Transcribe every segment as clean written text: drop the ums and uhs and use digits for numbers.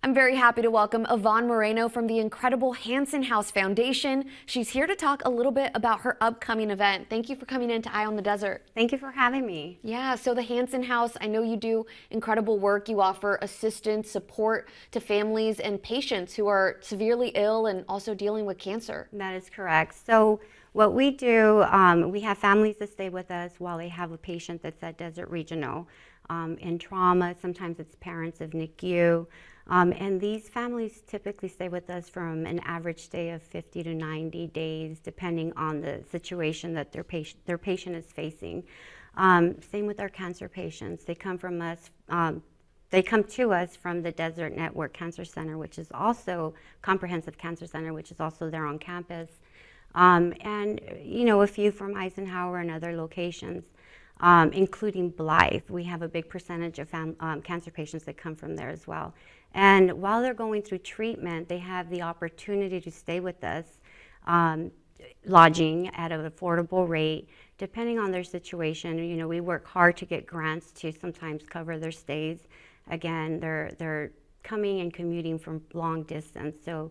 I'm very happy to welcome Yvonne Moreno from the incredible Hanson House Foundation. She's here to talk a little bit about her upcoming event. Thank you for coming in to Eye on the Desert. Thank you for having me. Yeah, so the Hanson House, I know you do incredible work. You offer assistance, support to families and patients who are severely ill and also dealing with cancer. That is correct. So what we do, we have families that stay with us while they have a patient that's at Desert Regional in trauma. Sometimes it's parents of NICU. And these families typically stay with us from an average stay of 50 to 90 days, depending on the situation that their patient is facing. Same with our cancer patients. They come from us. They come to us from the Desert Network Cancer Center, which is also Comprehensive Cancer Center, which is also there on campus, and a few from Eisenhower and other locations. Including Blythe. We have a big percentage of cancer patients that come from there as well. And while they're going through treatment, they have the opportunity to stay with us, lodging at an affordable rate, depending on their situation. We work hard to get grants to sometimes cover their stays. Again, they're coming and commuting from long distance, so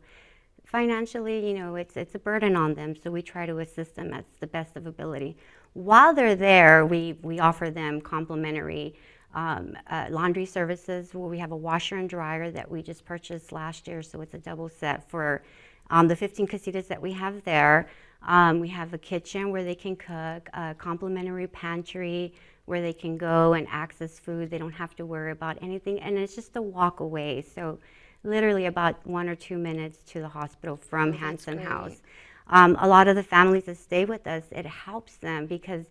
financially, it's a burden on them. So we try to assist them as the best of ability. While they're there, we offer them complimentary laundry services. Where we have a washer and dryer that we just purchased last year, so it's a double set for the 15 casitas that we have there. We have a kitchen where they can cook, a complimentary pantry where they can go and access food. They don't have to worry about anything, and it's just a walk away. So literally about 1 or 2 minutes to the hospital from Hanson House. A lot of the families that stay with us, it helps them because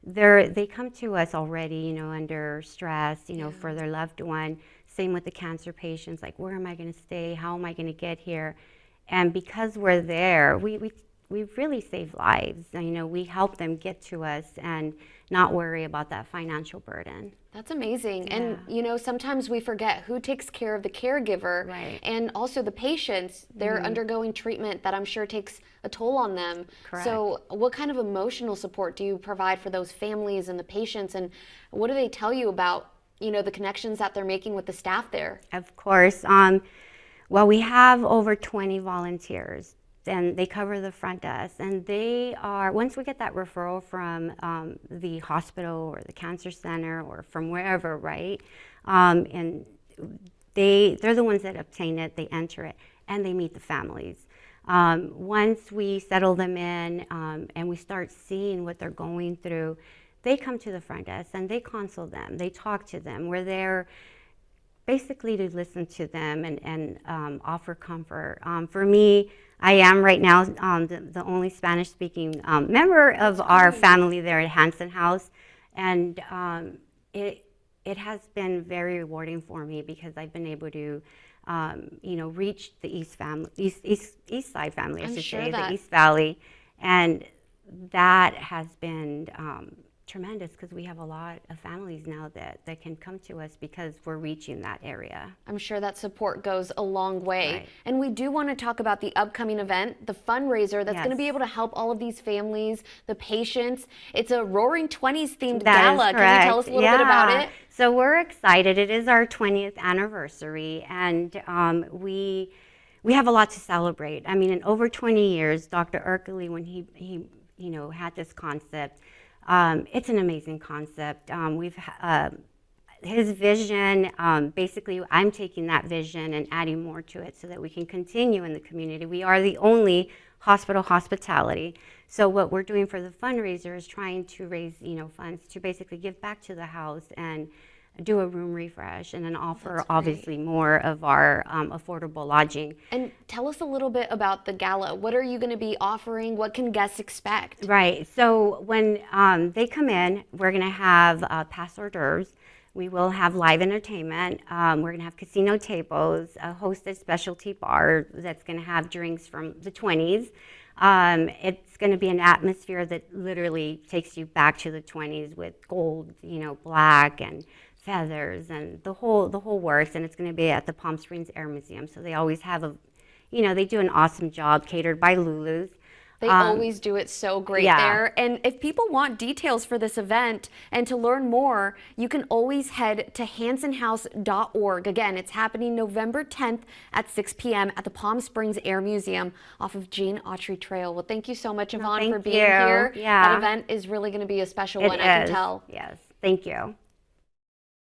they come to us already, under stress, for their loved one. Same with the cancer patients, like, where am I going to stay? How am I going to get here? And because we're there, we really save lives. We help them get to us and not worry about that financial burden. That's amazing. Yeah. And, sometimes we forget who takes care of the caregiver. Right. And also the patients. They're undergoing treatment that I'm sure takes a toll on them. Correct. So what kind of emotional support do you provide for those families and the patients? And what do they tell you about, the connections that they're making with the staff there? Of course. Well, we have over 20 volunteers. Then they cover the front desk, and they are, once we get that referral from the hospital or the cancer center or from wherever, right? And they're the ones that obtain it, they enter it, and they meet the families. Once we settle them in and we start seeing what they're going through, they come to the front desk and they console them, they talk to them. We're there basically to listen to them and offer comfort. For me, I am right now the only Spanish-speaking member of our family there at Hanson House, and it has been very rewarding for me because I've been able to, reach the East Side family, the East Valley, and that has been tremendous because we have a lot of families now that can come to us because we're reaching that area. I'm sure that support goes a long way. Right. And we do want to talk about the upcoming event, the fundraiser that's Yes. going to be able to help all of these families, the patients. It's a Roaring 20s themed That gala. is correct. Can you tell us a little bit about it? So we're excited. It is our 20th anniversary, and we have a lot to celebrate. I mean, in over 20 years, Dr. Erkely, when he had this concept, it's an amazing concept. His vision, basically I'm taking that vision and adding more to it so that we can continue in the community. We are the only hospital hospitality. So what we're doing for the fundraiser is trying to raise, funds to basically give back to the house and do a room refresh and then offer obviously more of our affordable lodging. And tell us a little bit about the gala. What are you going to be offering? What can guests expect? Right. So when they come in, we're going to have past hors d'oeuvres. We will have live entertainment. We're going to have casino tables, a hosted specialty bar that's going to have drinks from the 20s. It's going to be an atmosphere that literally takes you back to the 20s with gold, black and feathers and the whole works, and it's going to be at the Palm Springs Air Museum. So they always have they do an awesome job, catered by Lulu's. They always do it so great yeah. there. And if people want details for this event and to learn more, you can always head to hansonhouse.org. Again, it's happening November 10th at 6 p.m. at the Palm Springs Air Museum off of Gene Autry Trail. Well, thank you so much, Yvonne, for being here. Yeah. That event is really going to be a special one, I can tell. Yes. Thank you.